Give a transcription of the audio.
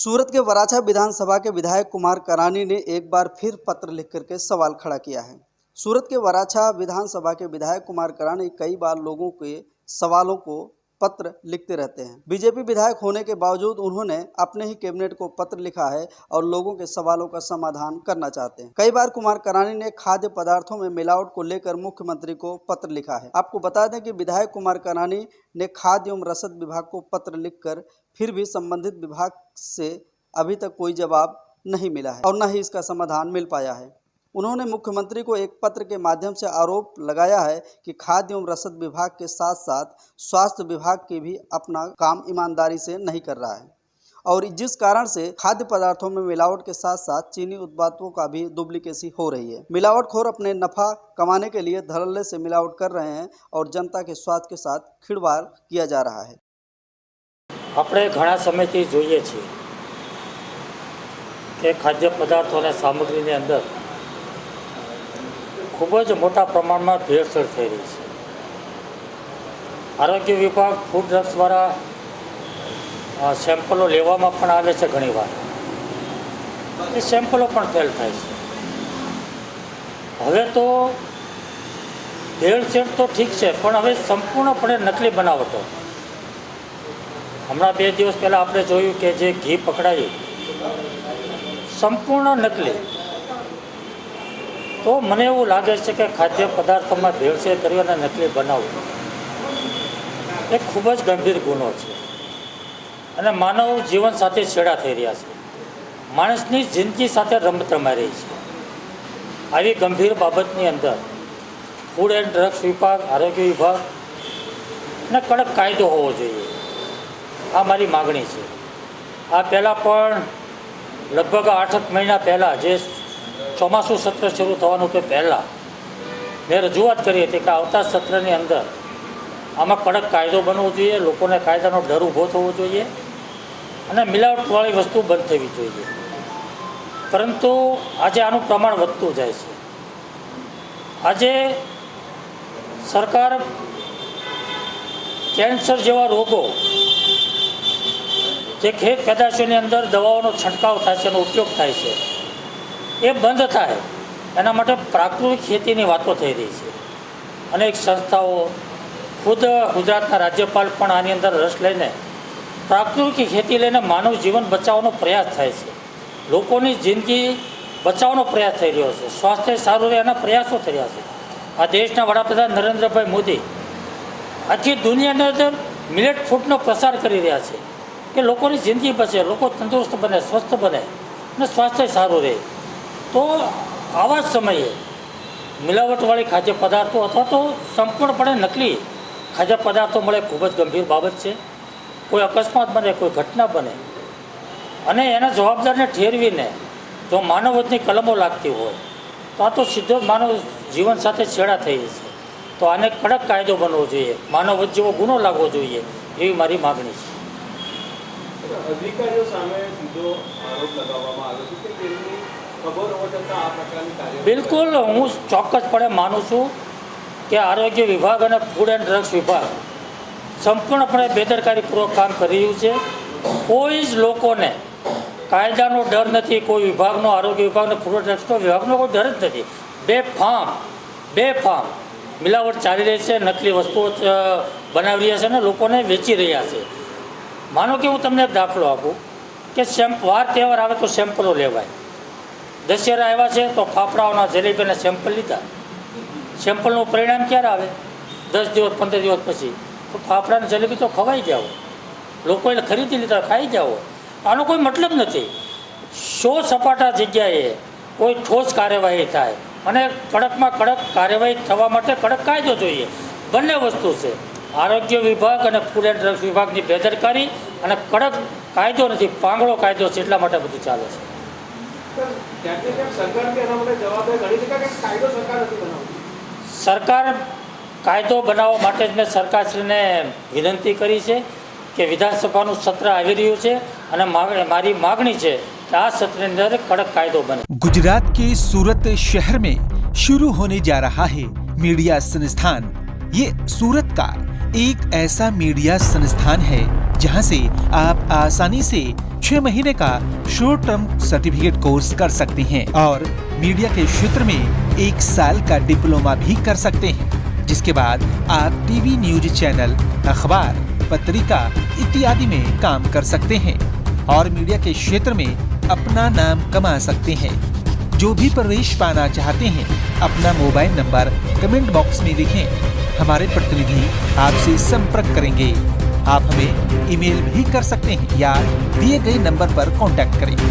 सूरत के वराछा विधानसभा के विधायक कुमार करानी ने एक बार फिर पत्र लिख करके सवाल खड़ा किया है। सूरत के वराछा विधानसभा के विधायक कुमार करानी कई बार लोगों के सवालों को पत्र लिखते रहते हैं। बीजेपी विधायक होने के बावजूद उन्होंने अपने ही कैबिनेट को पत्र लिखा है और लोगों के सवालों का समाधान करना चाहते हैं। कई बार कुमार करानी ने खाद्य पदार्थों में मिलावट को लेकर मुख्यमंत्री को पत्र लिखा है। आपको बता दें कि विधायक कुमार करानी ने खाद्य एवं रसद विभाग को पत्र लिखकर फिर भी संबंधित विभाग से अभी तक कोई जवाब नहीं मिला है और न ही इसका समाधान मिल पाया है। उन्होंने मुख्यमंत्री को एक पत्र के माध्यम से आरोप लगाया है कि खाद्य एवं रसद विभाग के साथ साथ स्वास्थ्य विभाग के भी अपना काम ईमानदारी से नहीं कर रहा है और जिस कारण से खाद्य पदार्थों में मिलावट के साथ साथ चीनी उत्पादों का भी डुप्लीकेसी हो रही है। मिलावटखोर अपने नफा कमाने के लिए धड़ल्ले से मिलावट कर रहे हैं और जनता के स्वास्थ्य के साथ खिलवाड़ किया जा रहा है। આપણે ઘણા સમયથી જોઈએ છીએ કે ખાદ્ય પદાર્થો અને સામગ્રીની અંદર ખૂબ જ મોટા પ્રમાણમાં ભેળસેળ થઈ રહી છે। આરોગ્ય વિભાગ ફૂડ ડ્રગ્સવાળા સેમ્પલો લેવામાં પણ આવે છે, ઘણીવાર એ સેમ્પલો પણ ફેલ થાય છે। હવે તો ભેળસેળ તો ઠીક છે, પણ હવે સંપૂર્ણપણે નકલી બનાવટો। હમણાં 2 દિવસ પહેલાં આપણે જોયું કે જે ઘી પકડાયું સંપૂર્ણ નકલી। તો મને એવું લાગે છે કે ખાદ્ય પદાર્થોમાં ભેળસેળ કરવી અને નકલી બનાવવું એ ખૂબ જ ગંભીર ગુનો છે અને માનવ જીવન સાથે છેડા થઈ રહ્યા છે। માણસની જિંદગી સાથે રમત રમાઈ રહી છે। આવી ગંભીર બાબતની અંદર ફૂડ એન્ડ ડ્રગ્સ વિભાગ, આરોગ્ય વિભાગને કડક કાયદો હોવો જોઈએ। આ મારી માગણી છે। આ પહેલાં પણ લગભગ 8 મહિના પહેલાં જે ચોમાસું સત્ર શરૂ થવાનું તે પહેલાં મેં રજૂઆત કરી હતી કે આવતા સત્રની અંદર આમાં કડક કાયદો બનવો જોઈએ, લોકોને કાયદાનો ડર ઊભો થવો જોઈએ અને મિલાવટવાળી વસ્તુ બંધ થવી જોઈએ। પરંતુ આજે આનું પ્રમાણ વધતું જાય છે। આજે સરકાર કેન્સર જેવા રોગો જે ખેત પેદાશોની અંદર દવાઓનો છંટકાવ થાય છે, એનો ઉપયોગ થાય છે, એ બંધ થાય એના માટે પ્રાકૃતિક ખેતીની વાતો થઈ રહી છે। અનેક સંસ્થાઓ, ખુદ ગુજરાતના રાજ્યપાલ પણ આની અંદર રસ લઈને પ્રાકૃતિક ખેતી લઈને માનવ જીવન બચાવવાનો પ્રયાસ થાય છે। લોકોની જિંદગી બચાવવાનો પ્રયાસ થઈ રહ્યો છે, સ્વાસ્થ્ય સારું રહે એના પ્રયાસો થઈ રહ્યા છે। આ દેશના વડાપ્રધાન નરેન્દ્રભાઈ મોદી આખી દુનિયાની અંદર મિલેટ ફૂડનો પ્રસાર કરી રહ્યા છે કે લોકોની જિંદગી બચે, લોકો તંદુરસ્ત બને, સ્વસ્થ બને અને સ્વાસ્થ્ય સારું રહે। તો આવા જ સમયે મિલાવટવાળી ખાદ્ય પદાર્થો અથવા તો સંપૂર્ણપણે નકલી ખાદ્ય પદાર્થો મળે ખૂબ જ ગંભીર બાબત છે। કોઈ અકસ્માત બને, કોઈ ઘટના બને અને એના જવાબદારને ઠેરવીને જો માનવવધની કલમો લાગતી હોય તો આ તો સીધો માનવ જીવન સાથે છેડા થઈ છે। તો આને કડક કાયદો બનવો જોઈએ, માનવવધ જેવો ગુનો લાગવો જોઈએ એવી મારી માગણી છે। અધિકારીઓ સામે સીધો આરોપ લગાવવામાં આવ્યો છે કે તેમની ખબર હોવા છતાં આ પ્રકારની કાર્યવાહી। બિલકુલ, હું ચોક્કસપણે માનું છું કે આરોગ્ય વિભાગ અને ફૂડ એન્ડ ડ્રગ્સ વિભાગ સંપૂર્ણપણે બેદરકારીપૂર્વક કામ કરી રહ્યું છે। કોઈ જ લોકોને કાયદાનો ડર નથી, કોઈ વિભાગનો, આરોગ્ય વિભાગનો, ફૂડ એન્ડ ડ્રગ્સનો વિભાગનો કોઈ ડર જ નથી। બેફામ મિલાવટ ચાલી રહી છે, નકલી વસ્તુઓ બનાવી રહ્યા છે અને લોકોને વેચી રહ્યા છે। માનો કે હું તમને એક દાખલો આપું કે વાર તહેવાર આવે તો સેમ્પલો લેવાય। દશેરા આવ્યા છે તો ફાફડાઓના, જલેબીના સેમ્પલ લીધા। સેમ્પલનું પરિણામ ક્યારે આવે? 10 દિવસ 15 દિવસ પછી તો ફાફડાની જલેબી તો ખવાઈ ગયા હોય, લોકોએ ખરીદી લીધા, ખાઈ ગયા હોય। આનો કોઈ મતલબ નથી। શો સપાટા જગ્યાએ કોઈ ઠોસ કાર્યવાહી થાય અને કડકમાં કડક કાર્યવાહી થવા માટે કડક કાયદો જોઈએ। બંને વસ્તુ છે, આરોગ્ય વિભાગ અને ફૂડ એન્ડ ડ્રગ્સ વિભાગની બેદરકારી અને કડક કાયદો નથી, પાંગળો કાયદો છે, એટલા માટે બધું ચાલે છે। સરકાર કાયદો બનાવવા માટે જ મેં સરકારશ્રીને વિનંતી કરી છે કે વિધાનસભાનું સત્ર આવી રહ્યું છે અને મારી માગણી છે कि आज सत्र अंदर कड़क कायदो बने। गुजरात के सूरत शहर में शुरू होने जा रहा है मीडिया संस्थान। ये सूरत का एक ऐसा मीडिया संस्थान है जहां से आप आसानी से 6 महीने का शॉर्ट टर्म सर्टिफिकेट कोर्स कर सकते हैं और मीडिया के क्षेत्र में 1 साल का डिप्लोमा भी कर सकते हैं, जिसके बाद आप टीवी न्यूज चैनल, अखबार, पत्रिका इत्यादि में काम कर सकते हैं और मीडिया के क्षेत्र में अपना नाम कमा सकते हैं। जो भी प्रवेश पाना चाहते हैं अपना मोबाइल नंबर कमेंट बॉक्स में लिखें, हमारे प्रतिनिधि आपसे संपर्क करेंगे। आप हमें ईमेल भी कर सकते हैं या दिए गए नंबर पर कांटेक्ट करें।